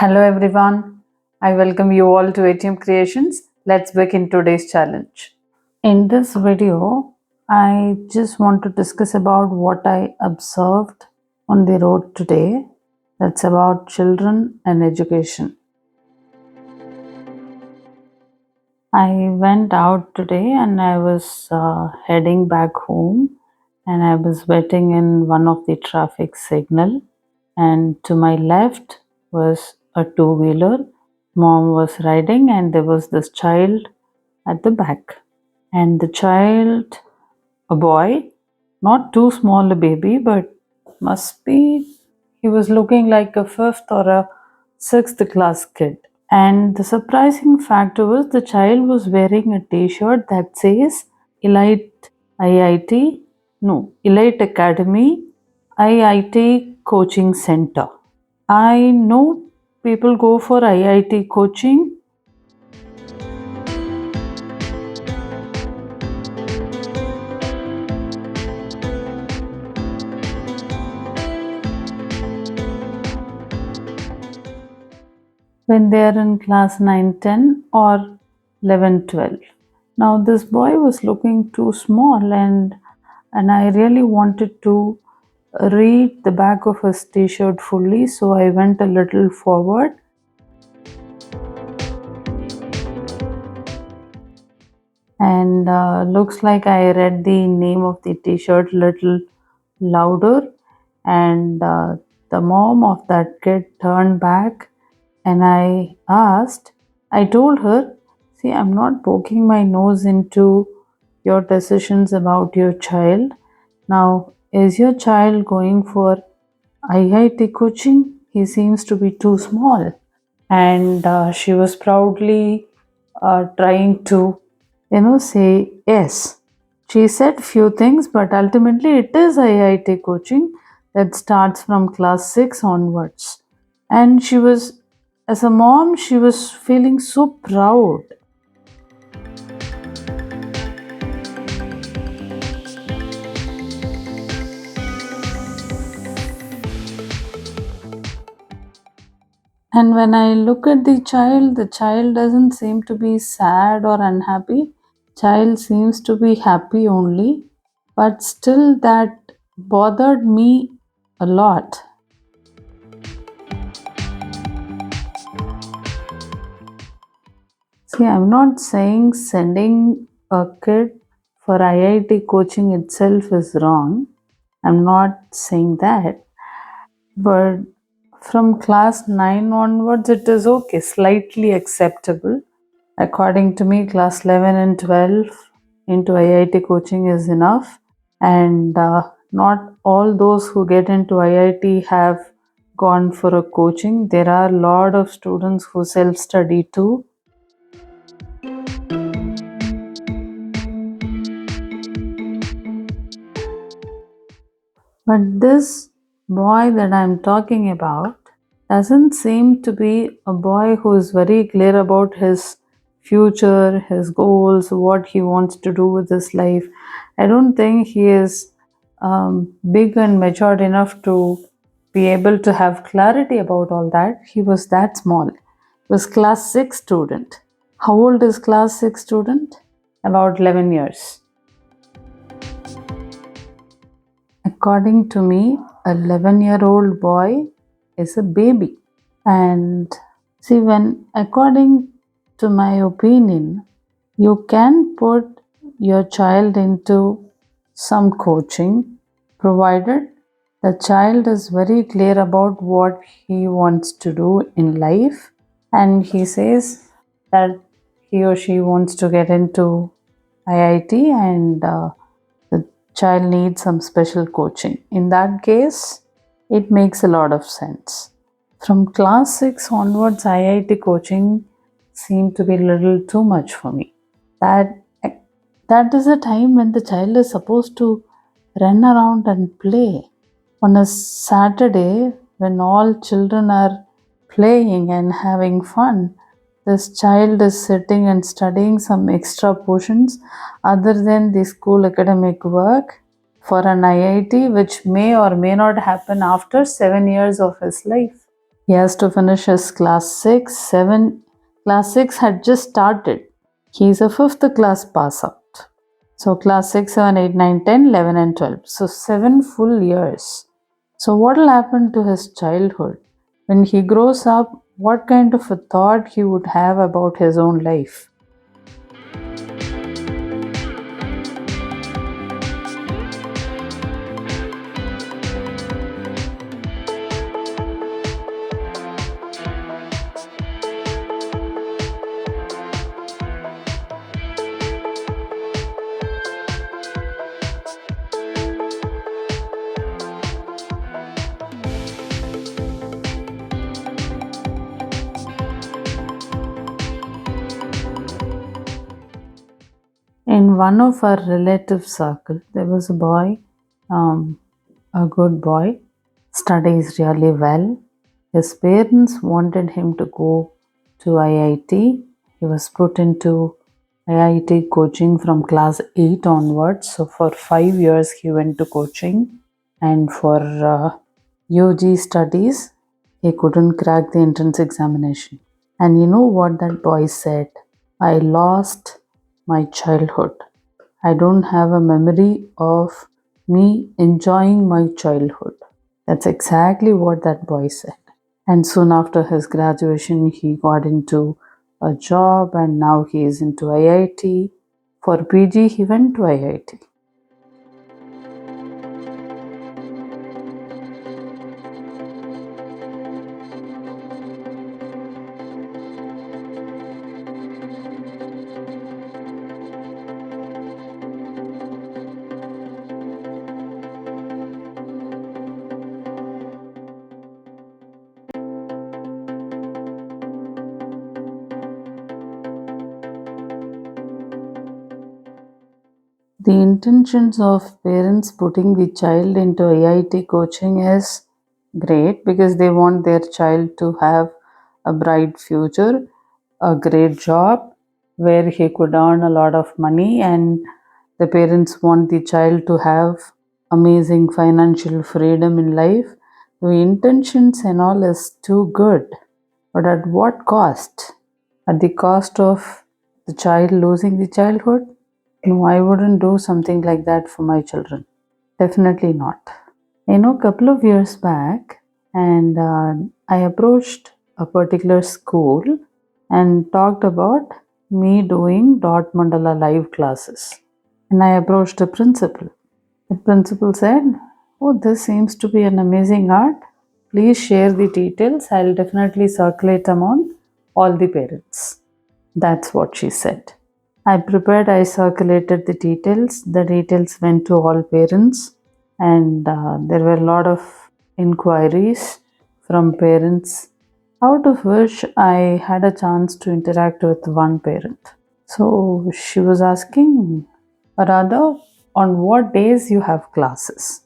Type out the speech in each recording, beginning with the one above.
Hello everyone, I welcome you all to ATM Creations. Let's begin today's challenge. In this video, I just want to discuss about what I observed on the road today. That's about children and education. I went out today and I was heading back home and I was waiting in one of the traffic signal, and to my left was a two-wheeler. Mom was riding and there was this child at the back, and the child, a boy, not too small a baby, but must be, he was looking like a fifth or a sixth class kid. And the surprising factor was the child was wearing a t-shirt that says Elite IIT, no, Elite Academy IIT Coaching Center. I know people go for IIT coaching. When they are in class 9, 10 or 11, 12. Now this boy was looking too small, and I really wanted to read the back of his t-shirt fully, so I went a little forward and looks like I read the name of the t-shirt little louder, and the mom of that kid turned back and I told her, see, I'm not poking my nose into your decisions about your child. Now, is your child going for IIT coaching? He seems to be too small. And she was proudly trying to, say yes. She said few things, but ultimately it is IIT coaching that starts from class 6 onwards. And she was, as a mom, she was feeling so proud. And when I look at the child doesn't seem to be sad or unhappy. Child seems to be happy only, but still that bothered me a lot. See, I'm not saying sending a kid for IIT coaching itself is wrong. I'm not saying that. But from class 9 onwards, it is okay, slightly acceptable. According to me, class 11 and 12 into IIT coaching is enough. And not all those who get into IIT have gone for a coaching. There are a lot of students who self-study too. But this boy that I'm talking about doesn't seem to be a boy who is very clear about his future, his goals, what he wants to do with his life. I don't think he is big and matured enough to be able to have clarity about all that. He was that small. He was class 6 student. How old is class 6 student? About 11 years. According to me, a 11-year-old boy is a baby. And see, according to my opinion, you can put your child into some coaching, provided the child is very clear about what he wants to do in life, and he says that he or she wants to get into IIT, and the child needs some special coaching. In that case, it makes a lot of sense. From class 6 onwards, IIT coaching seemed to be a little too much for me. That is a time when the child is supposed to run around and play. On a Saturday, when all children are playing and having fun, this child is sitting and studying some extra portions other than the school academic work for an IIT, which may or may not happen after 7 years of his life. He has to finish his class 6, 7. Class 6 had just started. He is a 5th class pass out. So class 6, 7, 8, 9, 10, 11 and 12. So 7 full years. So what will happen to his childhood? When he grows up, what kind of a thought he would have about his own life? In one of our relative circle, there was a boy, a good boy, studies really well. His parents wanted him to go to IIT. He was put into IIT coaching from class 8 onwards. So for 5 years he went to coaching, and for UG studies he couldn't crack the entrance examination. And you know what that boy said? I lost my childhood. I don't have a memory of me enjoying my childhood. That's exactly what that boy said. And soon after his graduation, he got into a job and now he is into IIT. For PG, he went to IIT. The intentions of parents putting the child into IIT coaching is great because they want their child to have a bright future, a great job where he could earn a lot of money, and the parents want the child to have amazing financial freedom in life. The intentions and all is too good, but at what cost? At the cost of the child losing the childhood? No, I wouldn't do something like that for my children. Definitely not. A couple of years back, and I approached a particular school and talked about me doing DOT Mandala live classes. And I approached the principal. The principal said, "Oh, this seems to be an amazing art. Please share the details. I'll definitely circulate among all the parents." That's what she said. I circulated the details. The details went to all parents, and there were a lot of inquiries from parents, out of which I had a chance to interact with one parent. So she was asking, Radha, on what days you have classes?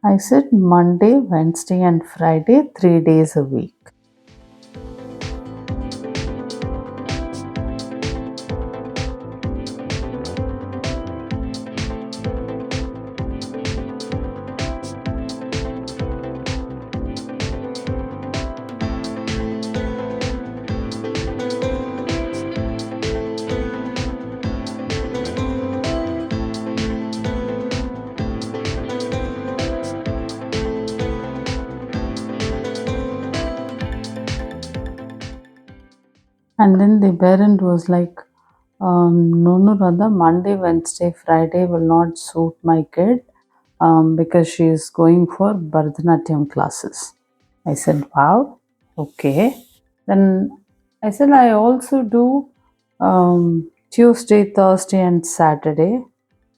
I said Monday, Wednesday, and Friday, 3 days a week. And then the parent was like, no, no, Radha, Monday, Wednesday, Friday will not suit my kid because she is going for Bharatanatyam classes. I said, wow, okay. Then I said, I also do Tuesday, Thursday, and Saturday.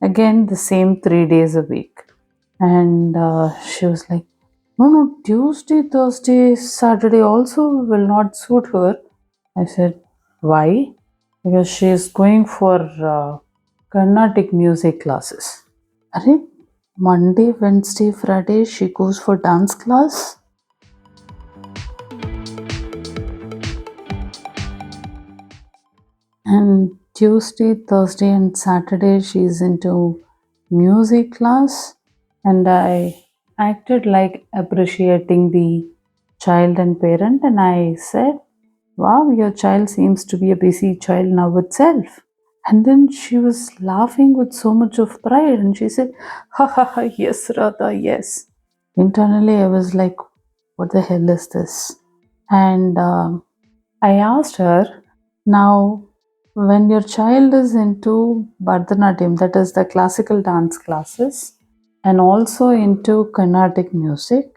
Again, the same 3 days a week. And she was like, no, no, Tuesday, Thursday, Saturday also will not suit her. I said, why? Because she is going for Carnatic music classes. Are Monday, Wednesday, Friday she goes for dance class? And Tuesday, Thursday, and Saturday she's into music class. And I acted like appreciating the child and parent, and I said, "Wow, your child seems to be a busy child now itself." And then she was laughing with so much of pride and she said, "Ha ha ha, yes, Radha, yes." Internally, I was like, what the hell is this? And I asked her, now, when your child is into Bharatanatyam, that is the classical dance classes, and also into Carnatic music,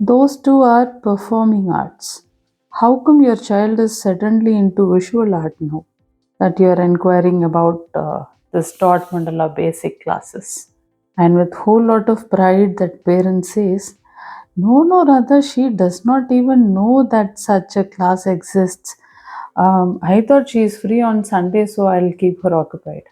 those two are performing arts. How come your child is suddenly into visual art now that you are inquiring about this dot mandala basic classes? And with whole lot of pride, that parent says, no, no, rather, she does not even know that such a class exists. I thought she is free on Sunday, so I'll keep her occupied.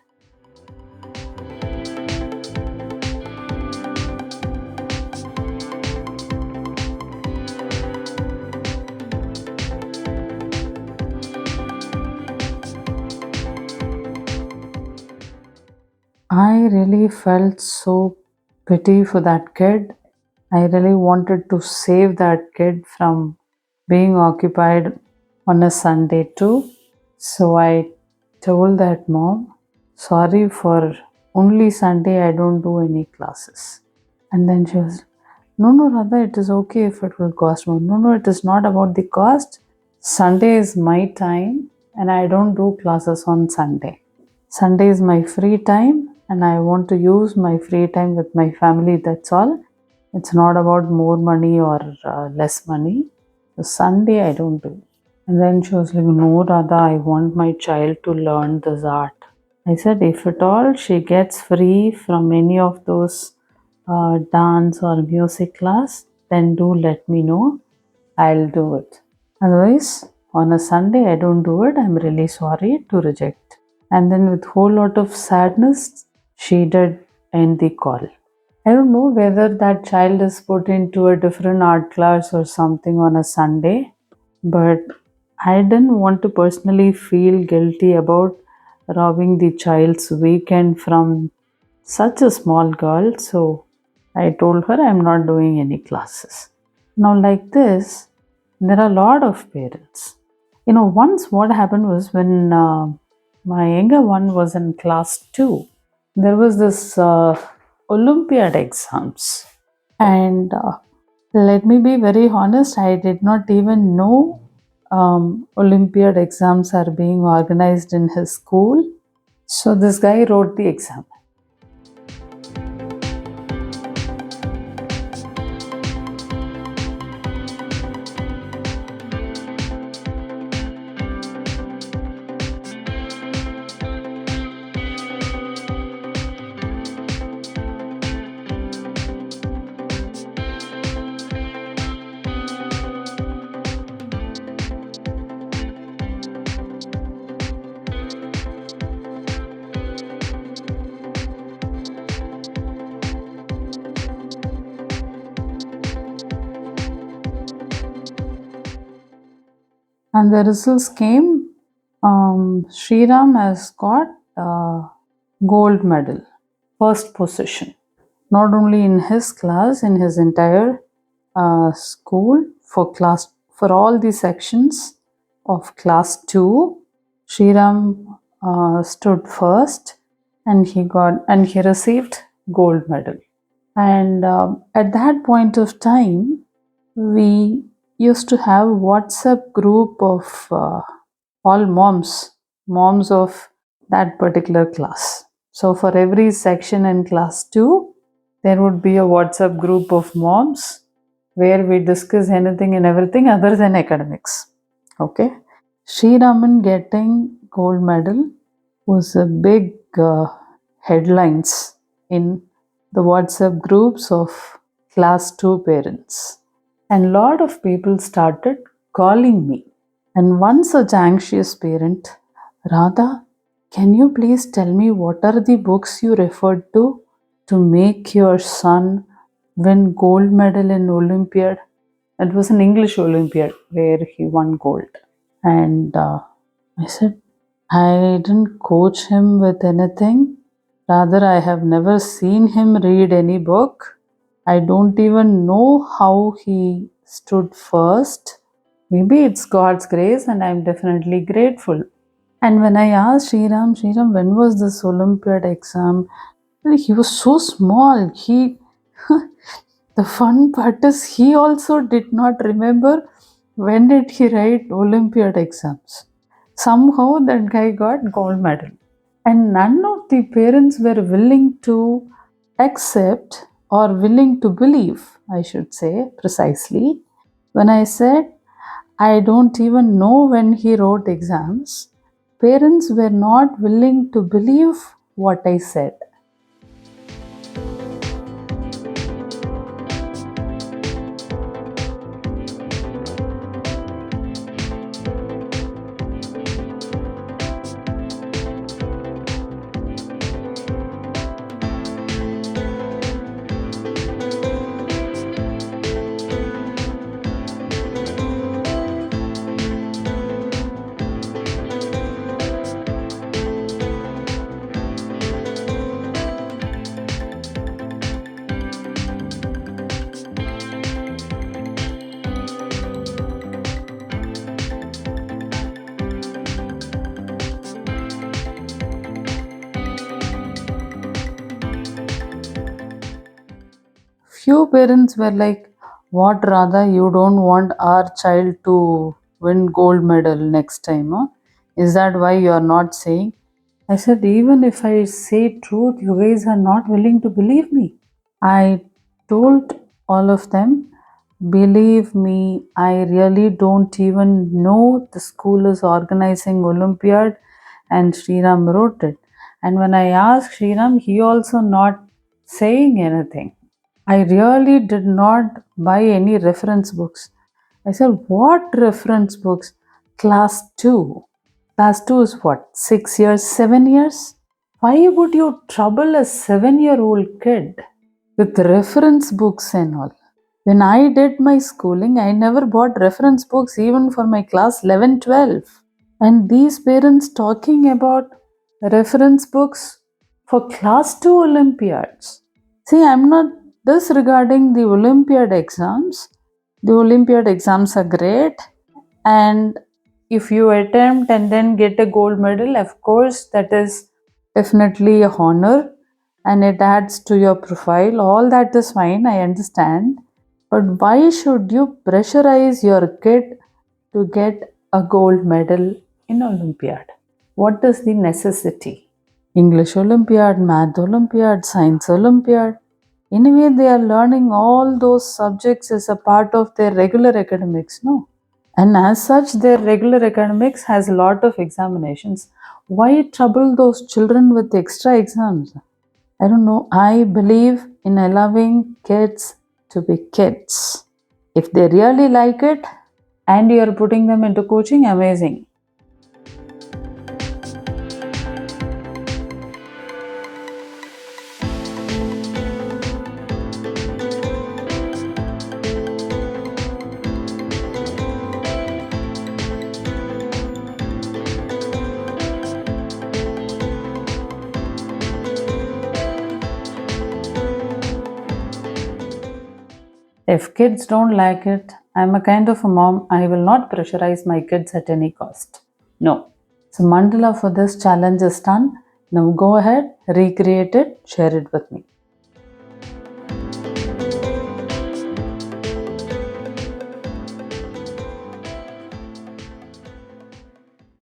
I really felt so pity for that kid. I really wanted to save that kid from being occupied on a Sunday too. So I told that mom, sorry, for only Sunday I don't do any classes. And then she was, no, no, Radha, it is okay if it will cost more. No, no, it is not about the cost. Sunday is my time and I don't do classes on Sunday. Sunday is my free time and I want to use my free time with my family. That's all. It's not about more money or less money. So Sunday I don't do. And then she was like, no, Radha, I want my child to learn this art. I said, if at all she gets free from any of those dance or music class, then do let me know. I'll do it. Otherwise, on a Sunday, I don't do it. I'm really sorry to reject. And then, with whole lot of sadness, she did end the call. I don't know whether that child is put into a different art class or something on a Sunday, but I didn't want to personally feel guilty about robbing the child's weekend from such a small girl, so I told her I'm not doing any classes. Now, like this, there are a lot of parents. Once what happened was when my younger one was in class 2, there was this Olympiad exams. And let me be very honest, I did not even know Olympiad exams are being organized in his school. So this guy wrote the exam. And the results came. Sriram has got gold medal, first position. Not only in his class, in his entire school, for all the sections of class 2, Sriram stood first, and he received gold medal. And at that point of time, we used to have WhatsApp group of all moms of that particular class. So for every section in class 2, there would be a WhatsApp group of moms where we discuss anything and everything other than academics. Okay. Sri Raman getting gold medal was a big headlines in the WhatsApp groups of class 2 parents. And lot of people started calling me. And one such anxious parent, Radha, can you please tell me what are the books you referred to make your son win gold medal in Olympiad? It was an English Olympiad where he won gold. And I said, I didn't coach him with anything. Rather, I have never seen him read any book. I don't even know how he stood first. Maybe it's God's grace, and I'm definitely grateful. And when I asked Sriram, when was this Olympiad exam? He was so small. The fun part is he also did not remember when did he write Olympiad exams. Somehow that guy got gold medal. And none of the parents were willing to accept or willing to believe, I should say precisely, when I said I don't even know when he wrote exams. Parents were not willing to believe what I said. Few parents were like, what Radha, you don't want our child to win gold medal next time, huh? Is that why you are not saying? I said, even if I say truth, you guys are not willing to believe me. I told all of them, believe me, I really don't even know the school is organizing Olympiad, and Sriram wrote it. And when I asked Sriram, he also not saying anything. I really did not buy any reference books. I said, what reference books? Class 2. Class 2 is what? 6 years, 7 years? Why would you trouble a 7-year-old kid with reference books and all? When I did my schooling, I never bought reference books even for my class 11, 12. And these parents talking about reference books for class 2 Olympiads. See, I'm not disregarding the Olympiad exams. The Olympiad exams are great, and if you attempt and then get a gold medal, of course, that is definitely a honor and it adds to your profile. All that is fine, I understand. But why should you pressurize your kid to get a gold medal in Olympiad? What is the necessity? English Olympiad, Math Olympiad, Science Olympiad. Anyway, they are learning all those subjects as a part of their regular academics, no? And as such, their regular academics has a lot of examinations. Why trouble those children with extra exams? I don't know. I believe in allowing kids to be kids. If they really like it and you are putting them into coaching, amazing. If kids don't like it, I'm a kind of a mom, I will not pressurize my kids at any cost. No. So, mandala for this challenge is done. Now go ahead, recreate it, share it with me.